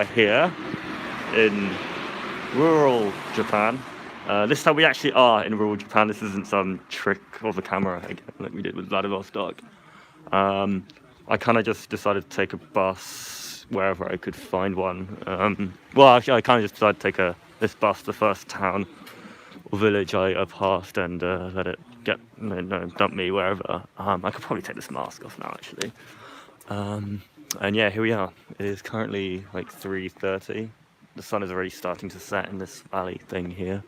Here in rural Japan. This time we actually are in rural Japan. This isn't some trick of the camera again, like we did with Vladivostok. I kind of just decided to take a bus wherever I could find one. Well, actually, I kind of just decided to take this bus, the first town or village I passed, and let it dump me wherever. I could probably take this mask off now, actually. And yeah, here we are. It is currently like 3:30. The sun is already starting to set in this valley thing here.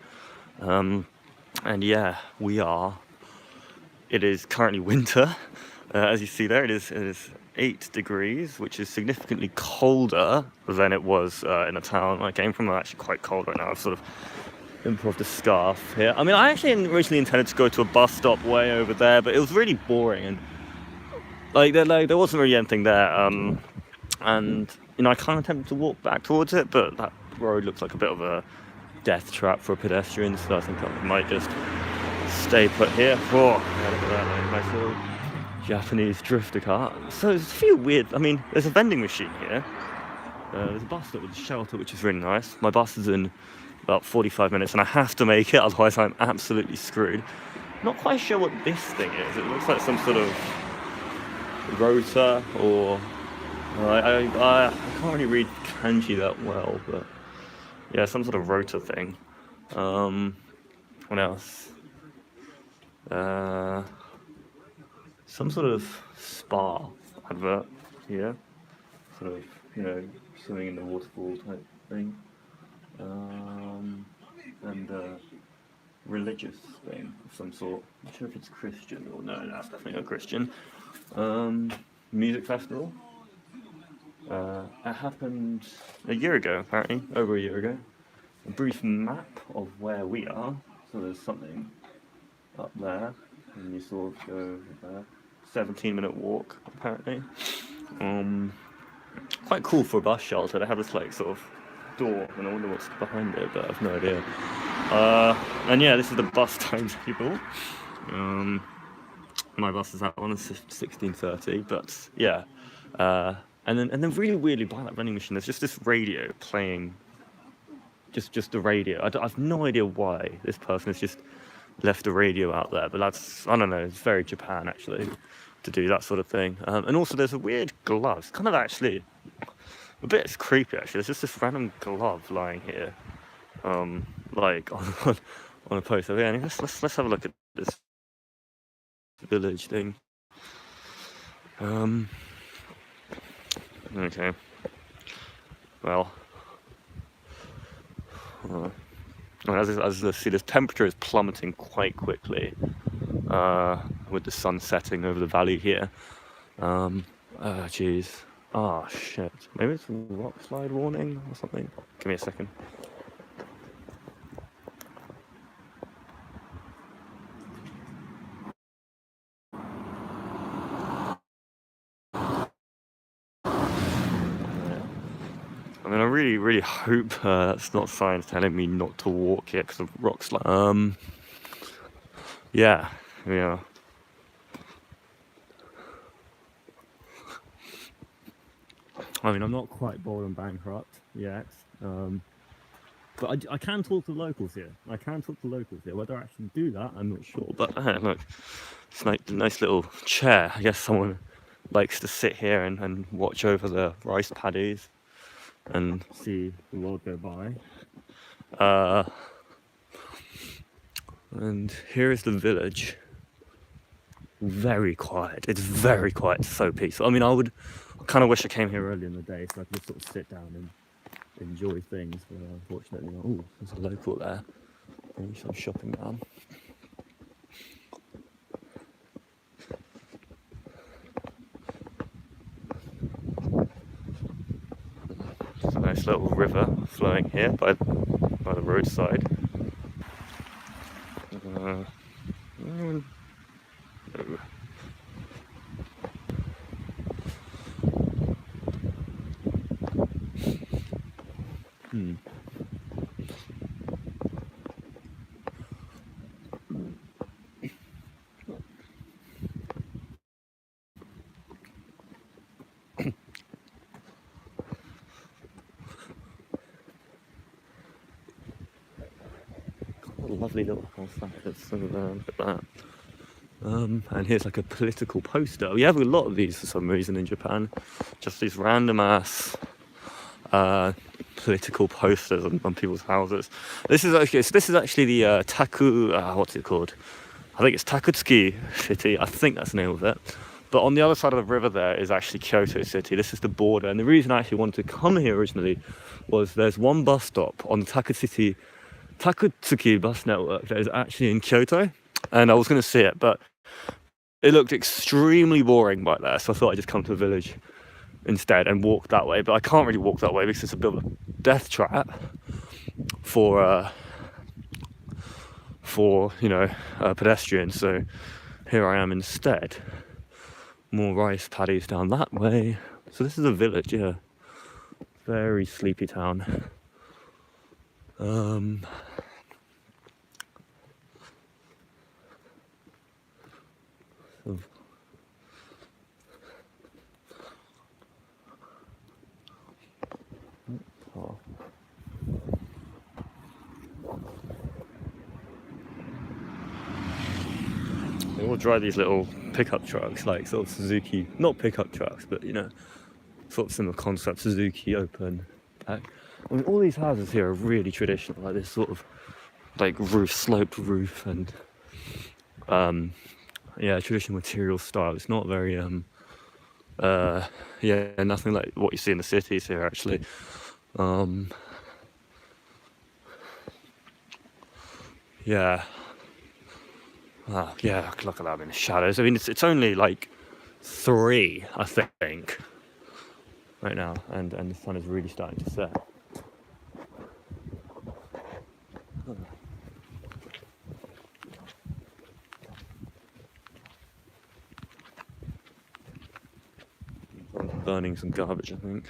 And yeah, it is currently winter. As you see there, it is 8 degrees, which is significantly colder than it was in a town I came from. I'm actually quite cold right now. I've sort of improvised a scarf here. I mean, I actually originally intended to go to a bus stop way over there, but it was really boring, and there wasn't really anything there. And I kind of tempted to walk back towards it, but that road looks like a bit of a death trap for pedestrians, so I think I might just stay put here. Oh, look at that, nice little Japanese drifter car. So there's a few weird. I mean, there's a vending machine here. There's a bus stop with a shelter, which is really nice. My bus is in about 45 minutes, and I have to make it, otherwise I'm absolutely screwed. Not quite sure what this thing is. It looks like some sort of rotor, or I can't really read kanji that well, but yeah, some sort of rotor thing. What else? Some sort of spa advert here, sort of, swimming in the waterfall type thing, and religious thing of some sort. I'm not sure if it's Christian or no, that's definitely not Christian. Music festival. It happened a year ago, apparently, over a year ago. A brief map of where we are. So there's something up there, and you sort of go over there. 17-minute walk, apparently. Quite cool for a bus shelter. They have this sort of door, and I wonder what's behind it, but I've no idea. And yeah, this is the bus timetable. My bus is at 16:30, but yeah. And then really weirdly behind that vending machine, there's just this radio playing. Just the radio. I've no idea why this person has just left the radio out there, but I don't know, it's very Japan actually to do that sort of thing. And also there's a weird glove. It's kind of actually a bit creepy actually. There's just this random glove lying here, on a post. So yeah, let's have a look at this village thing. Okay. Well, as you see, the temperature is plummeting quite quickly with the sun setting over the valley here. Jeez. Oh, shit. Maybe it's a rock slide warning or something. Give me a second. I mean, I really, really hope that's not science telling me not to walk here because of rock slide. Yeah. I mean, I'm not quite bored and bankrupt yet, but I can talk to the locals here. Whether I actually do that, I'm not sure. But look, it's like a nice little chair. I guess someone likes to sit here and watch over the rice paddies and see the world go by. And here is the village. Very quiet. It's very quiet. So peaceful. I mean, I kind of wish I came here early in the day so I could just sort of sit down and enjoy things. But unfortunately, oh, there's a local there. Maybe some shopping down. There's a nice little river flowing here by the roadside. What a lovely little house that is. So, look at that. And here's like a political poster. We have a lot of these for some reason in Japan. Just these random ass political posters on people's houses. This is actually the what's it called? I think it's Takutsuki City. I think that's the name of it. But on the other side of the river there is actually Kyoto City. This is the border. And the reason I actually wanted to come here originally was there's one bus stop on the Takutsuki bus network that is actually in Kyoto. And I was going to see it, but it looked extremely boring right there. So I thought I'd just come to the village instead and walk that way. But I can't really walk that way because it's a bit of a death trap for pedestrians. So here I am instead. More rice paddies down that way. So this is a village, yeah. Very sleepy town. So, oh. They all drive these little pickup trucks, like sort of Suzuki, not pickup trucks, but sort of similar concept, Suzuki open back. I mean, all these houses here are really traditional, like this sort of like sloped roof and traditional material style. It's not very nothing like what you see in the cities here actually. Look at that, I'm in the shadows. I mean, it's only like 3, I think, right now, and the sun is really starting to set. I'm burning some garbage, I think.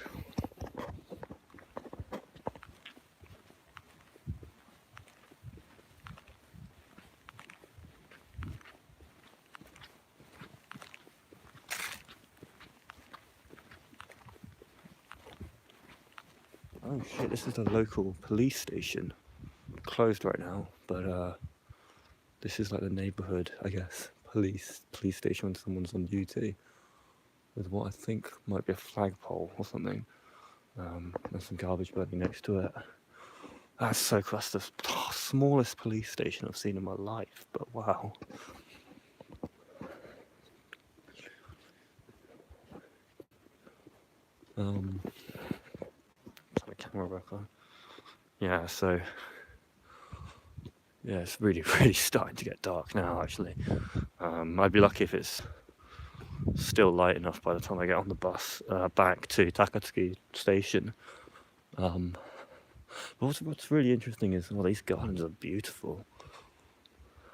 Oh shit, this is the local police station. Closed right now, but this is like the neighborhood, I guess, police station when someone's on duty, with what I think might be a flagpole or something. There's some garbage burning next to it. That's so cool. That's the smallest police station I've seen in my life, but wow. Turn the camera back on. Yeah, so yeah, it's really, really starting to get dark now, actually. I'd be lucky if it's still light enough by the time I get on the bus back to Takatsuki Station. But what's really interesting is, these gardens are beautiful.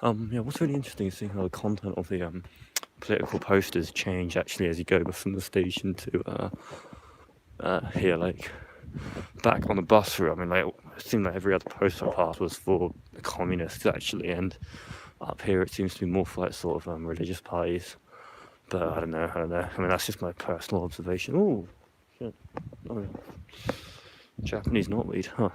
What's really interesting is seeing how the content of the political posters change actually as you go from the station to here, like back on the bus route. I mean, like, it seemed like every other poster I passed was for the communists actually, and up here it seems to be more for like sort of religious parties. But I don't know. I mean, that's just my personal observation. Oh, shit. Oh, yeah. Japanese knotweed, huh?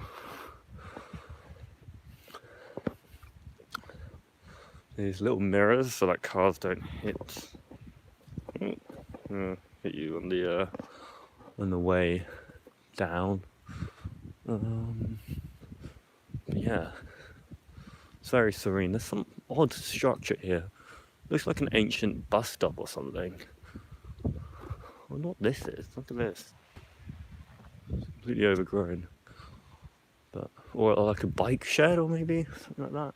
These little mirrors so that cars don't hit you on the way down. Yeah, it's very serene. There's some odd structure here. Looks like an ancient bus stop or something. Well, not this is. Look at this. It's completely overgrown. Or like a bike shed, or maybe something like that.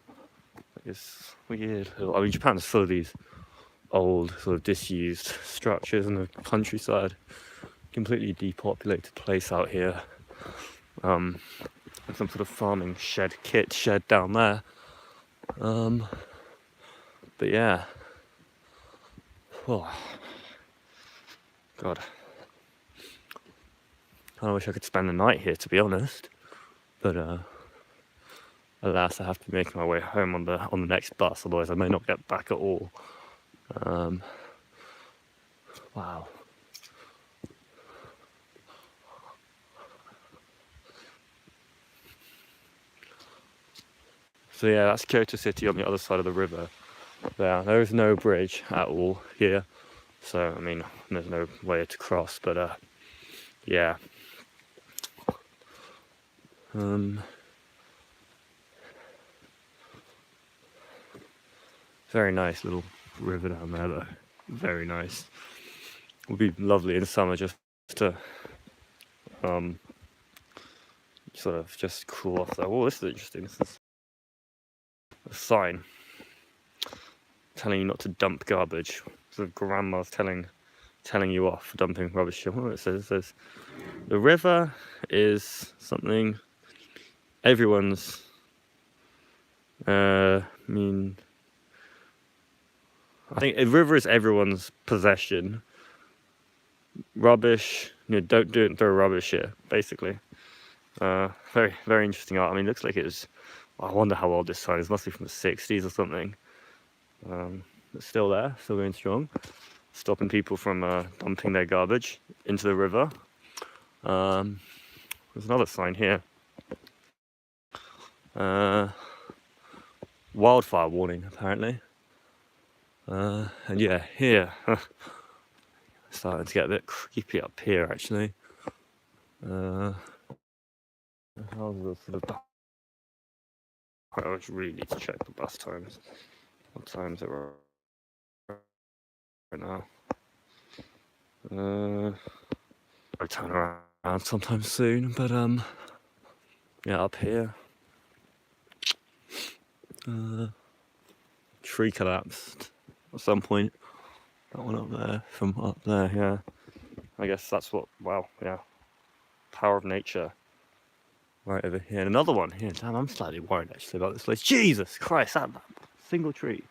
It's weird. I mean, Japan's full of these old, sort of disused structures in the countryside. Completely depopulated place out here. Some sort of farming shed down there. But yeah. Oh, God. I wish I could spend the night here, to be honest. But alas, I have to be making my way home on the next bus, otherwise I may not get back at all. Wow. So yeah, that's Kyoto City on the other side of the river. There is no bridge at all here. So, I mean, there's no way to cross, but yeah. Very nice little river down there though. Very nice. Would be lovely in summer just to sort of just cool off there. Oh, this is interesting. This is a sign telling you not to dump garbage. Sort of grandma's telling you off for dumping rubbish. What it says the river is something everyone's I think a river is everyone's possession. Rubbish, don't do it and throw rubbish here, basically. Very, very interesting art. I mean, it looks like it was, I wonder how old this sign is. It must be from the 60s or something. It's still there, still going strong. Stopping people from dumping their garbage into the river. There's another sign here. Wildfire warning, apparently. And yeah, here. Starting to get a bit creepy up here, actually. Houses are sort of. I really need to check the bus times. What times it are right now? I'll turn around sometime soon, but yeah, up here. Tree collapsed at some point. That one up there, from up there, yeah. I guess that's what, wow, yeah. Power of nature. Right over here. And another one here. Damn, I'm slightly worried actually about this place. Jesus Christ, that single tree.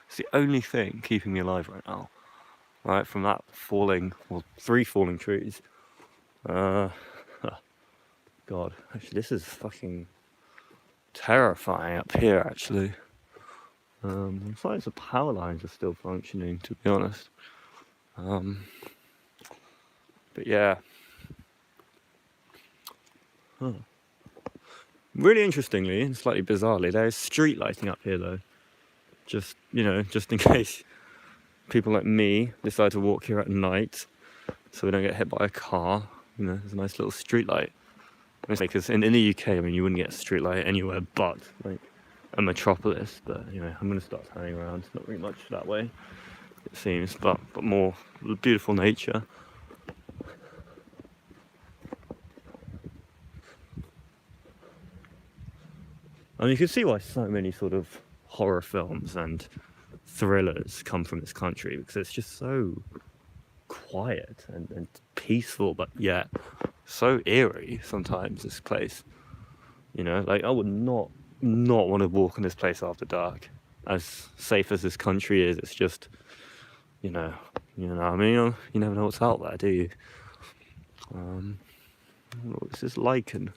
It's the only thing keeping me alive right now. Right, from that falling, well, 3 falling trees. God, actually this is fucking terrifying up here actually. I'm surprised the power lines are still functioning, to be honest. But yeah. Really interestingly and slightly bizarrely, there is street lighting up here though. Just, just in case people like me decide to walk here at night so we don't get hit by a car. There's a nice little street light. Because in the UK, I mean, you wouldn't get a street light anywhere but like a metropolis. But I'm going to start turning around. Not very much that way, it seems, but more beautiful nature. I mean, you can see why so many sort of horror films and thrillers come from this country, because it's just so quiet and peaceful, but yet so eerie sometimes, this place. Like I would not want to walk in this place after dark. As safe as this country is, it's just, what I mean? You never know what's out there, do you? This is lichen.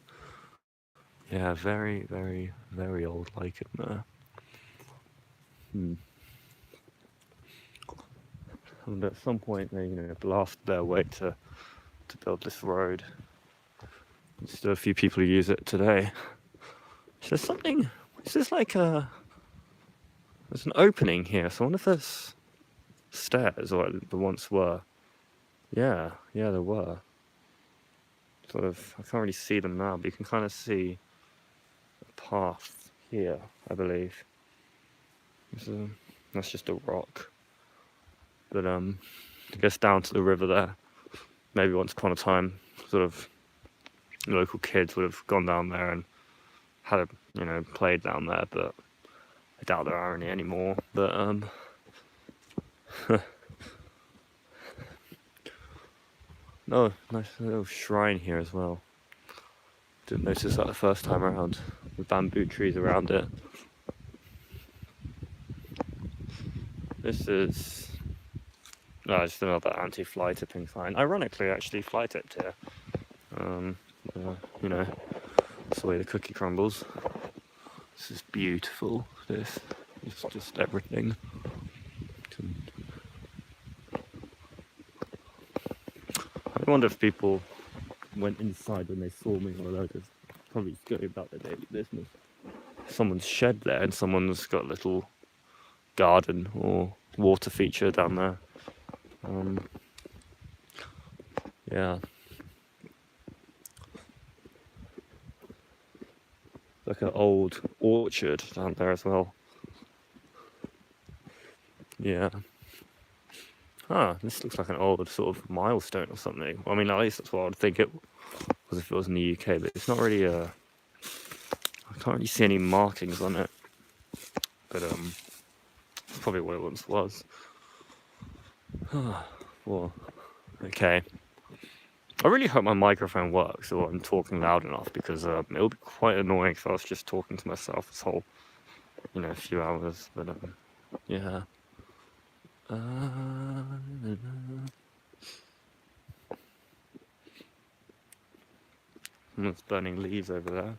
Yeah, very, very, very old lichen there. And at some point they, blasted their way to build this road. There's still a few people who use it today. There's something. Is this like there's an opening here, so I wonder if there's stairs, or there once were. Yeah, there were. Sort of, I can't really see them now, but you can kind of see a path here, I believe. That's just a rock. But it goes down to the river there. Maybe once upon a time, sort of, local kids would have gone down there and had played down there, but I doubt there are any anymore. But no, nice little shrine here as well. Didn't notice that the first time around, with bamboo trees around it. This is just another anti-fly tipping sign. Ironically, actually, fly tipped here. That's the way the cookie crumbles. This is beautiful. This is just everything. I wonder if people went inside when they saw me, or they're just probably going about their daily business. someone's shed there, and someone's got a little garden or water feature down there. Yeah, like an old orchard down there as well. Yeah. This looks like an old sort of milestone or something. I mean, at least that's what I'd think it was if it was in the UK, but it's not really I can't really see any markings on it. But it's probably what it once was. Well, okay. I really hope my microphone works or I'm talking loud enough, because it would be quite annoying if I was just talking to myself this whole, few hours. But yeah. Someone's burning leaves over there.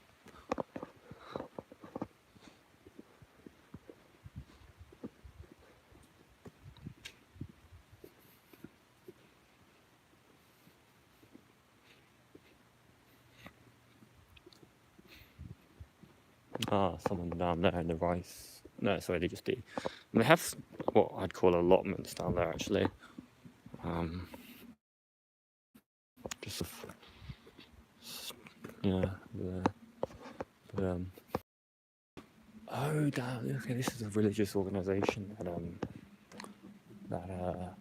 Someone down there in the rice. No, sorry, they just do. And they have what I'd call allotments down there, actually. Just sort of, yeah, there. But, oh, damn, okay, this is a religious organisation that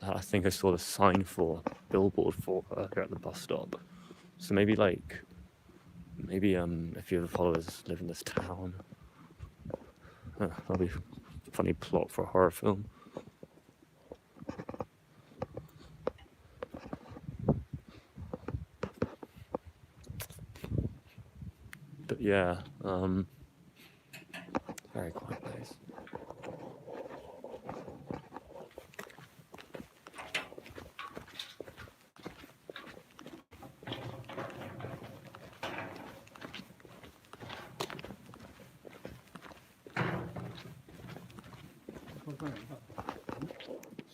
I think I saw the sign for, billboard for, here at the bus stop. So maybe a few of the followers live in this town. That'll be a funny plot for a horror film. But yeah, very quiet place.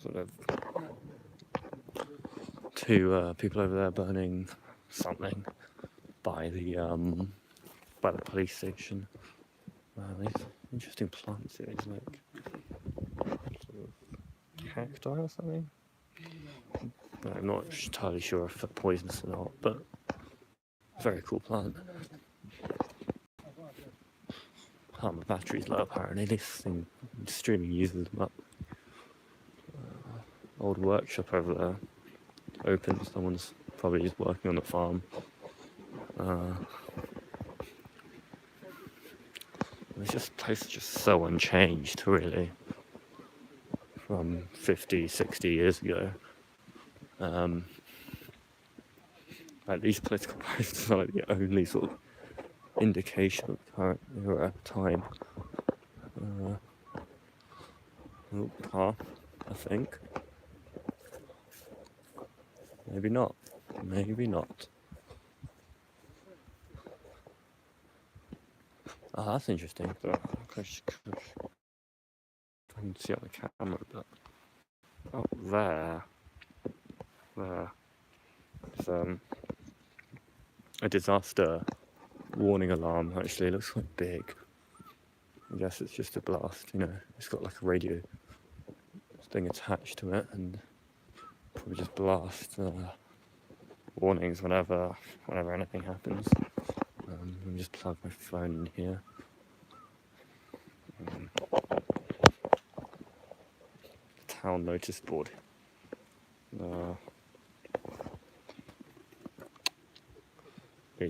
Sort of two people over there burning something by the police station. These interesting plants here. It's like sort of cacti or something. No, I'm not entirely sure if they're poisonous or not, but very cool plant. My battery's low apparently. This thing streaming uses them up. Old workshop over there. Open. Someone's probably just working on the farm. This place is just so unchanged, really, from 50, 60 years ago. Like, these political posts are like the only sort of indication of the current era time. Path, I think. Maybe not. Maybe not. That's interesting. I can see on the camera, but there. It's a disaster warning alarm. Actually, it looks quite big. I guess it's just a blast. It's got like a radio thing attached to it, and probably just blast warnings whenever anything happens. Let me just plug my phone in here. Town notice board.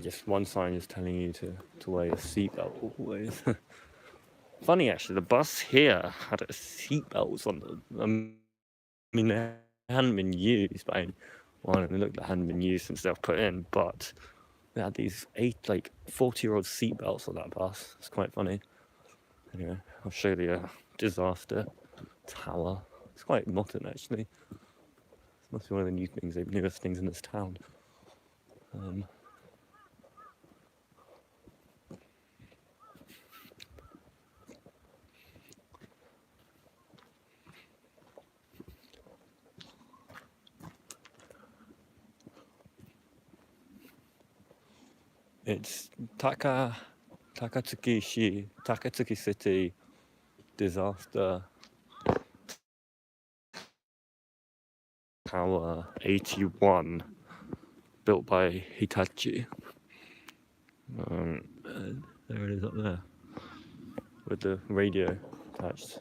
Just one sign is telling you to wear your seatbelt always. Funny, actually, the bus here had seatbelts on them. I mean, they hadn't been used by anyone. It looked like they hadn't been used since they were put in, but they had these 40-year-old seatbelts on that bus. It's quite funny. Anyway, I'll show you the disaster tower. It's quite modern, actually. This must be one of the newest things in this town. It's Takashima Takatsuki City disaster Tower 81, built by Hitachi. There it is up there, with the radio attached.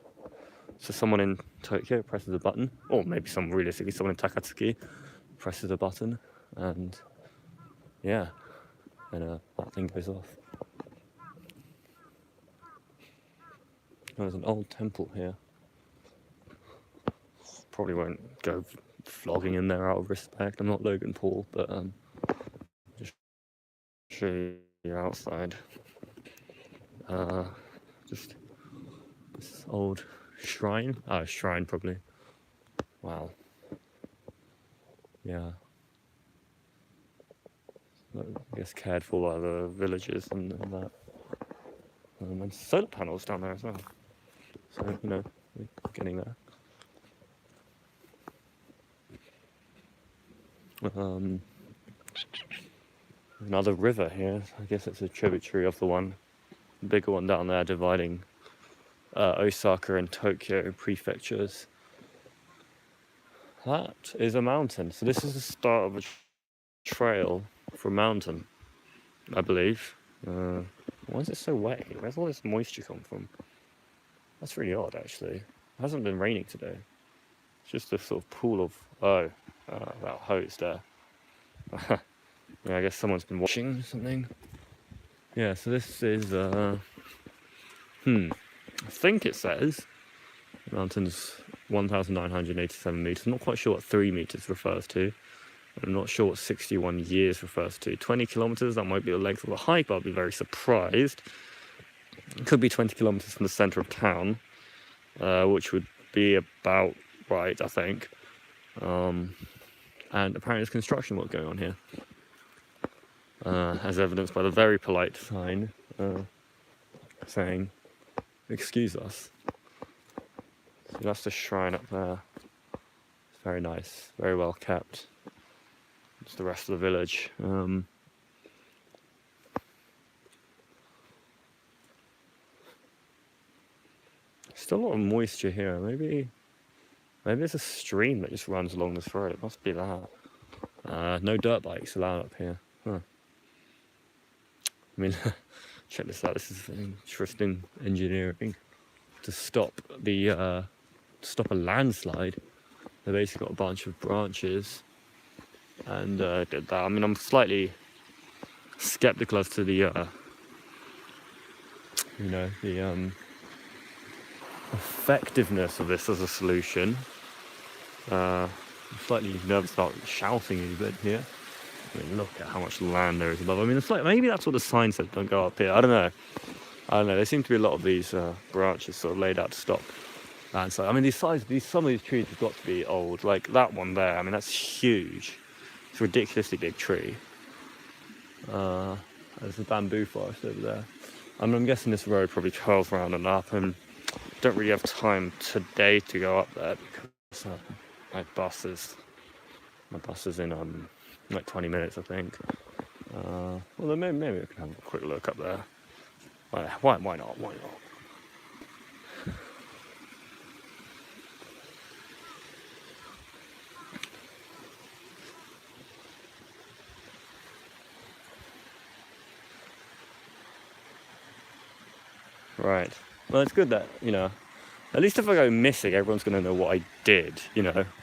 So someone in Tokyo presses a button, or maybe realistically someone in Takatsuki presses a button, and yeah, and that thing goes off. There's an old temple here. Probably won't go vlogging in there out of respect. I'm not Logan Paul, but just show you outside. Just this old shrine. Shrine probably. Wow. Yeah. I guess cared for by the villagers and that. And solar panels down there as well. So, we're getting there. Another river here. I guess it's a tributary of the bigger one down there, dividing Osaka and Tokyo prefectures. That is a mountain. So this is the start of a trail for a mountain, I believe. Why is it so wet? Where's all this moisture come from? That's really odd, actually. It hasn't been raining today. It's just a sort of pool of that hose there. Yeah, I guess someone's been washing something. Yeah, so this is I think it says the mountain's 1,987 meters. I'm not quite sure what 3 meters refers to. I'm not sure what 61 years refers to. 20 kilometers, that might be the length of the hike, but I'd be very surprised. It could be 20 kilometers from the center of town, which would be about right, I think. And apparently there's construction work going on here, as evidenced by the very polite sign saying, "Excuse us." So that's the shrine up there. It's very nice, very well kept. It's the rest of the village. Still a lot of moisture here. Maybe there's a stream that just runs along this road. It must be that. No dirt bikes allowed up here. Huh. I mean, check this out. This is interesting engineering. To stop a landslide, they basically got a bunch of branches and did that. I mean, I'm slightly skeptical as to the effectiveness of this as a solution. I'm slightly nervous about shouting a bit here. I mean, look at how much land there is above. I mean, it's like maybe that's what the sign said. Don't go up here. I don't know. There seem to be a lot of these branches sort of laid out to stop landslide. I mean, some of these trees have got to be old. Like that one there. I mean, that's huge. It's a ridiculously big tree. There's a bamboo forest over there. I mean, I'm guessing this road probably curls around and up, and don't really have time today to go up there because my bus is in like 20 minutes, I think. Well, then maybe I can have a quick look up there. Why not? Right. Well, it's good that, at least if I go missing, everyone's going to know what I did,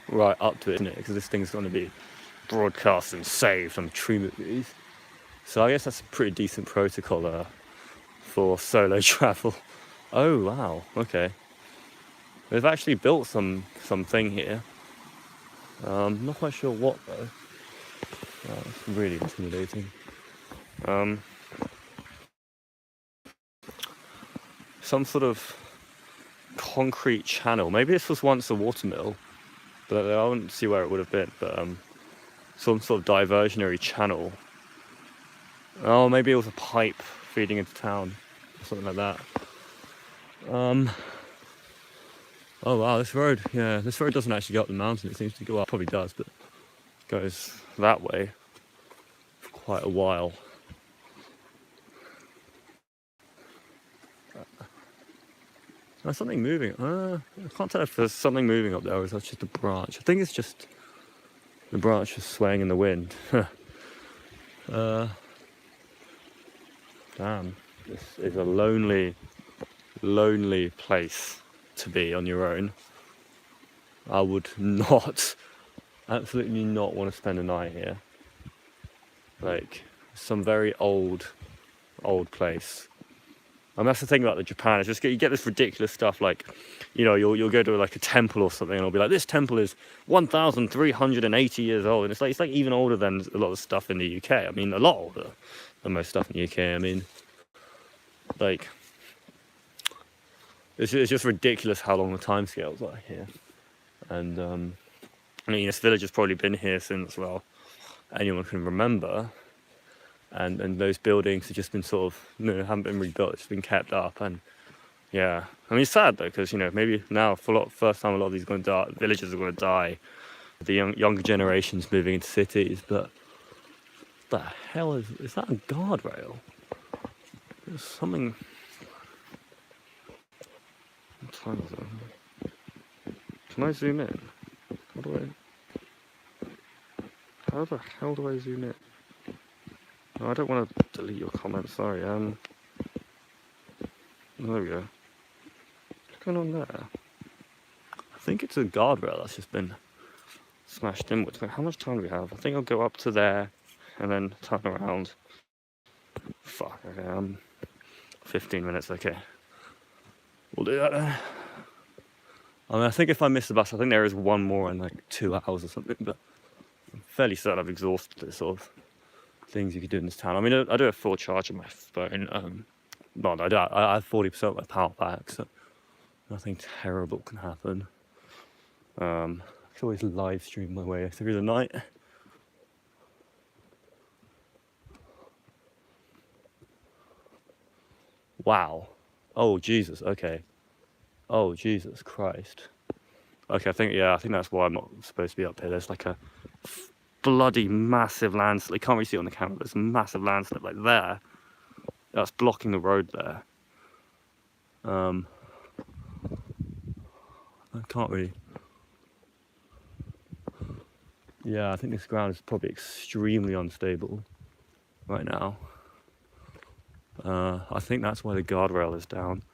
right up to it, isn't it? Because this thing's going to be broadcast and saved on True Movies. So I guess that's a pretty decent protocol for solo travel. Oh, wow. Okay. They've actually built something here. Not quite sure what, though. It's really intimidating. Some sort of concrete channel. Maybe this was once a watermill, but I wouldn't see where it would have been. But some sort of diversionary channel. Oh, maybe it was a pipe feeding into town, or something like that. Oh wow, this road doesn't actually go up the mountain. It seems to go up. Probably does, but it goes that way for quite a while. There's something moving. I can't tell if there's something moving up there or is that just a branch. I think it's just the branch is swaying in the wind. Damn, this is a lonely, lonely place to be on your own. I would not, absolutely not want to spend a night here. Like, some very old place. I mean, that's the thing about the Japan, is just you get this ridiculous stuff like, you know, you'll go to like a temple or something and it'll be like, this temple is 1,380 years old. And it's like even older than a lot of stuff in the UK. I mean, a lot older than most stuff in the UK. I mean, like, it's just ridiculous how long the timescales are here. And, I mean, this village has probably been here since, well, anyone can remember. And those buildings have just been sort of, you know, haven't been rebuilt, it's been kept up. And yeah, I mean, it's sad though, because, you know, maybe now for first time a lot of these villages are going to die, the younger generations moving into cities. But what the hell is that a guardrail? There's something. What time is it? Can I zoom in? How the hell do I zoom in? No, I don't want to delete your comments, sorry. There we go. What's going on there? I think it's a guardrail that's just been smashed inwards. But how much time do we have? I think I'll go up to there and then turn around. Fuck, okay, 15 minutes, okay. We'll do that then. I mean, I think if I miss the bus, I think there is one more in like 2 hours or something, but I'm fairly certain I've exhausted the sort of things you could do in this town. I mean, I do have full charge on my phone. No, I have 40% of my power back, so nothing terrible can happen. I can always live stream my way through the night. Wow. Oh, Jesus, okay. Oh, Jesus Christ. Okay, I think that's why I'm not supposed to be up here. There's like a bloody massive landslip. You can't really see it on the camera, but there's a massive landslip like there. That's blocking the road there. I can't really. Yeah, I think this ground is probably extremely unstable right now. I think that's why the guardrail is down.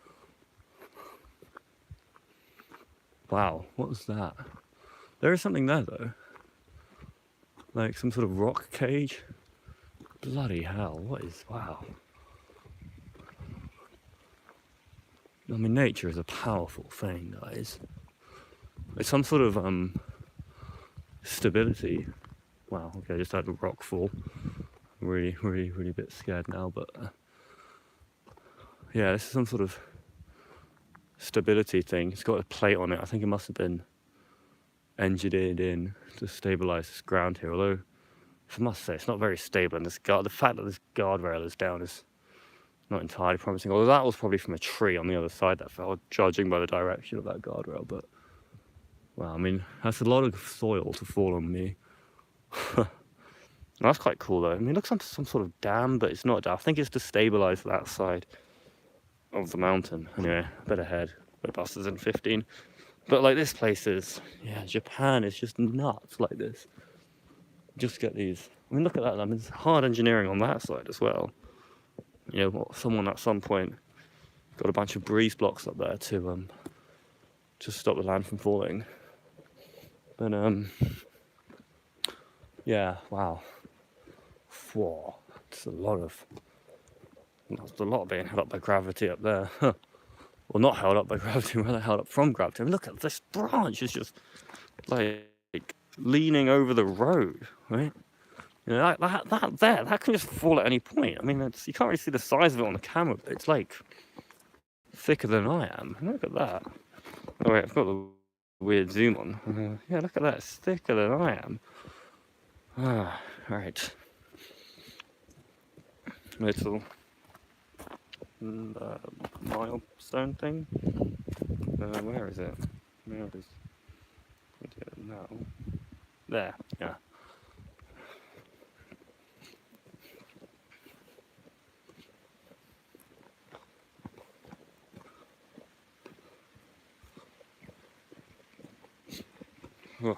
Wow, what was that? There is something there though. Like some sort of rock cage. Bloody hell, what is, wow. I mean, nature is a powerful thing, guys. It's some sort of stability. Wow, okay, I just had a rock fall. I'm really a bit scared now, but yeah, this is some sort of stability thing. It's got a plate on it. I think it must have been engineered in to stabilize this ground here, although I must say it's not very stable, and the fact that this guardrail is down is not entirely promising, although that was probably from a tree on the other side that fell, judging by the direction of that guardrail. But well, I mean, that's a lot of soil to fall on me. That's quite cool though. I mean, it looks like some sort of dam, but it's not a dam. I think it's to stabilize that side of the mountain. Anyway, I better head. The bus is in 15. But like, this place is, yeah, Japan is just nuts like this. Just get these. I mean, look at that. I mean, it's hard engineering on that side as well. You know, someone at some point got a bunch of breeze blocks up there to stop the land from falling. But yeah, wow. Whoa, it's a lot of being held up by gravity up there. Well, not held up by gravity, rather held up from gravity. I mean, look at this branch. It's just like leaning over the road, right? You know, that can just fall at any point. I mean, you can't really see the size of it on the camera, but it's like thicker than I am. Look at that. Oh wait, I've got the weird zoom on. Yeah, look at that. It's thicker than I am. Ah, right. Little milestone thing. Where is it? Where is it now? There. Yeah. Ugh.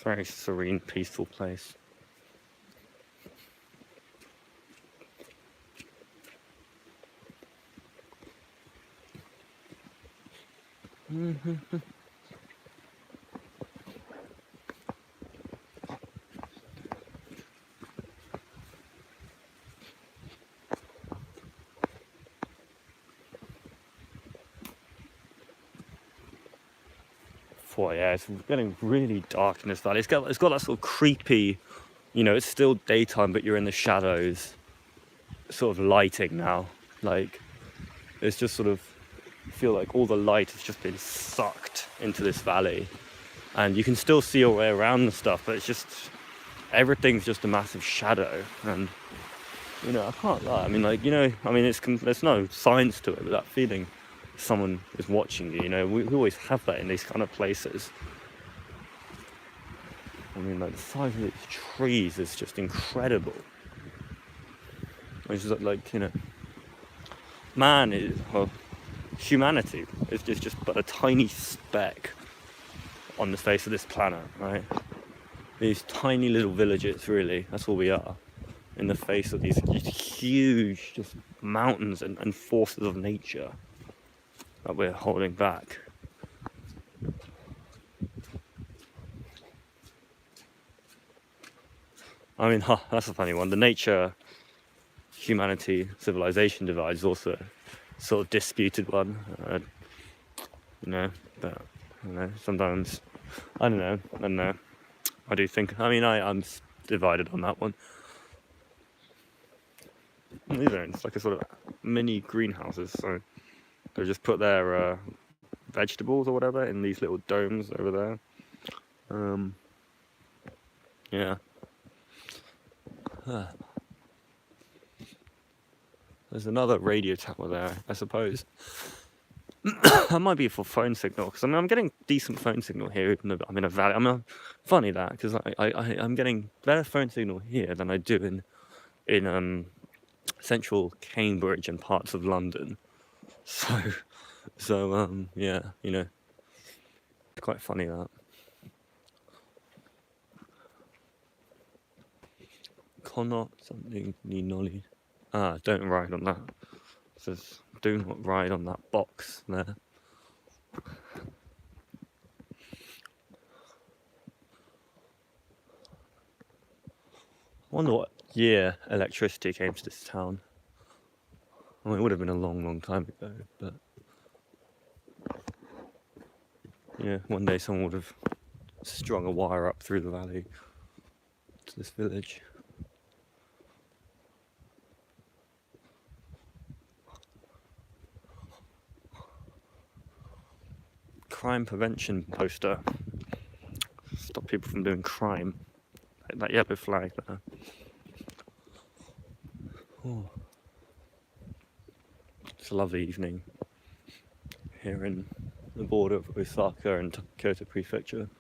Very serene, peaceful place. Yeah, it's getting really dark in this valley. It's got that sort of creepy, it's still daytime, but you're in the shadows, sort of lighting now. Like, it's just sort of feel like all the light has just been sucked into this valley, and you can still see your way around and stuff, but it's just everything's just a massive shadow. And I can't lie. I mean, there's no science to it, but that feeling someone is watching you. We always have that in these kind of places. I mean, like, the size of these trees is just incredible. It's just like, man is, well, humanity is just but a tiny speck on the face of this planet, right? These tiny little villages, really, that's all we are, in the face of these huge just mountains and forces of nature that we're holding back. I mean, that's a funny one. The nature, humanity, civilization divide is also a sort of disputed one. But sometimes I don't know. I do think. I mean, I'm divided on that one. These are it's like a sort of mini greenhouses, so they just put their vegetables or whatever in these little domes over there. Yeah. There's another radio tower there, I suppose. That might be for phone signal, because I'm getting decent phone signal here, even though I'm in a valley. Funny that, because I'm getting better phone signal here than I do in central Cambridge and parts of London. So yeah, it's quite funny that. Connaught something Ninoli. Don't ride on that. It says do not ride on that box there. I wonder what year electricity came to this town. I mean, it would have been a long time ago, but one day someone would have strung a wire up through the valley to this village. Crime prevention poster. Stop people from doing crime. Like that yellow flag there. Oh. It's a lovely evening here in the border of Osaka and Kyoto Prefecture.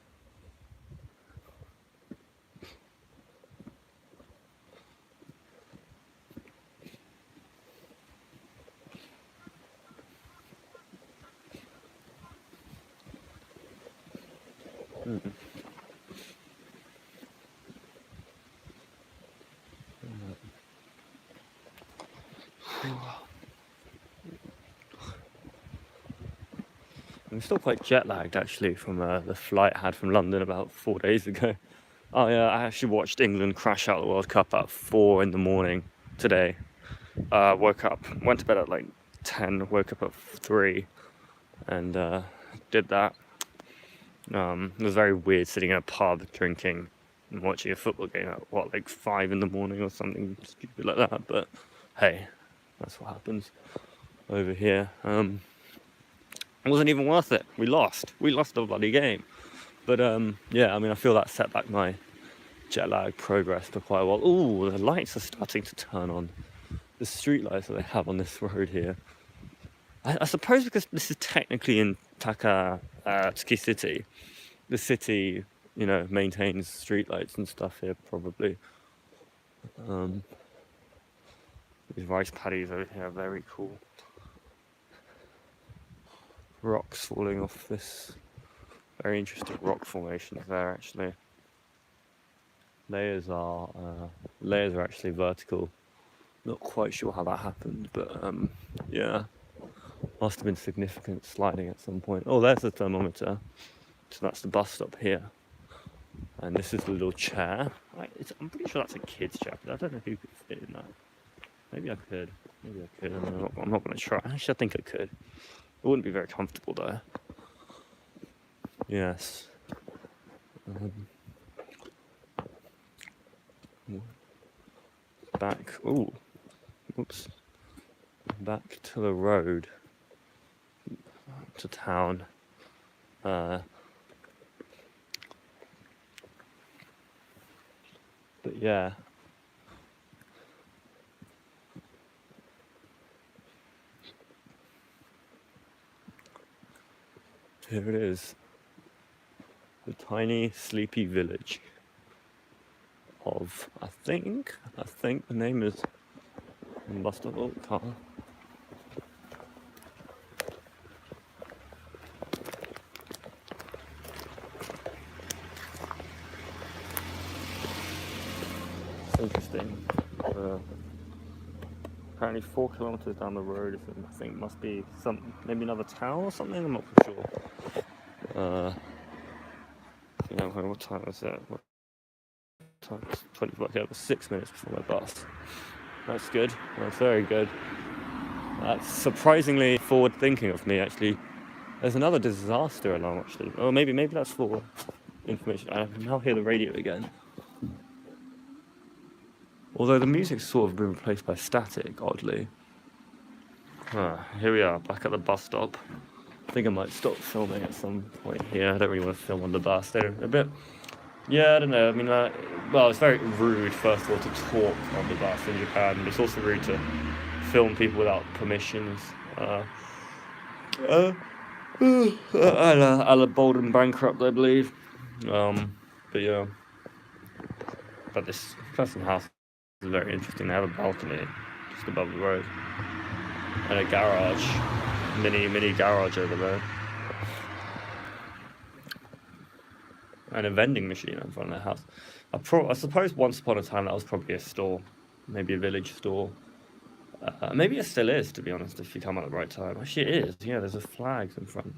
I'm still quite jet lagged actually from the flight I had from London about 4 days ago. I actually watched England crash out the World Cup at 4 in the morning today. Woke up, went to bed at like 10, woke up at 3 and did that. It was very weird sitting in a pub drinking and watching a football game at like 5 in the morning or something stupid like that, but hey, that's what happens over here. It wasn't even worth it. We lost the bloody game. But yeah, I mean, I feel that set back my jet lag progress for quite a while. Ooh, the lights are starting to turn on. The street lights that they have on this road here. I suppose because this is technically in Takatsuki City, the city, maintains street lights and stuff here probably. These rice paddies over here are very cool. Rocks falling off this. Very interesting rock formations there, actually. Layers are actually vertical. Not quite sure how that happened, but yeah, must have been significant sliding at some point. Oh, there's the thermometer. So that's the bus stop here, and this is the little chair. I'm pretty sure that's a kid's chair, but I don't know who could fit in that. Maybe I could. I'm not going to try. Actually, I think I could. It wouldn't be very comfortable though. Yes. Back. Ooh. Oops. Back to the road. To town. But yeah. Here it is. The tiny, sleepy village of, I think the name is Mustafel Car. It's interesting. Apparently 4 kilometers down the road, I think must be maybe another town or something. I'm not for sure. Yeah, what time is it? What time? 25. Yeah, it was 6 minutes before my bus. That's good. That's very good. That's surprisingly forward-thinking of me, actually. There's another disaster alarm, actually. Oh, maybe that's for information. I can now hear the radio again. Although the music's sort of been replaced by static, oddly. Here we are, back at the bus stop. I think I might stop filming at some point here. I don't really want to film on the bus. They're a bit... Yeah, I don't know. I mean, well, it's very rude, first of all, to talk on the bus in Japan. But it's also rude to film people without permissions. A la Bold and Bankrupt, I believe. But yeah. But this person's house is very interesting. They have a balcony just above the road. And a garage. Mini garage over there. And a vending machine in front of the house. I suppose once upon a time that was probably a store. Maybe a village store. Maybe it still is, to be honest, if you come at the right time. Actually, it is. Yeah, there's a flag in front.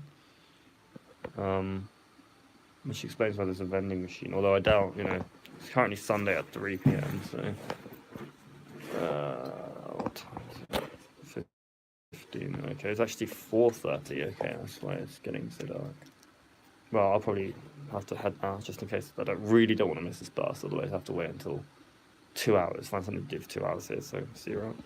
Which explains why there's a vending machine. Although I doubt, it's currently Sunday at 3 p.m. So, what time is it? 15. Okay, it's actually 4:30. Okay, that's why it's getting so dark. Well, I'll probably have to head now, just in case I don't want to miss this bus. Otherwise, I have to wait until 2 hours. Find something to do for 2 hours here. So, see you around.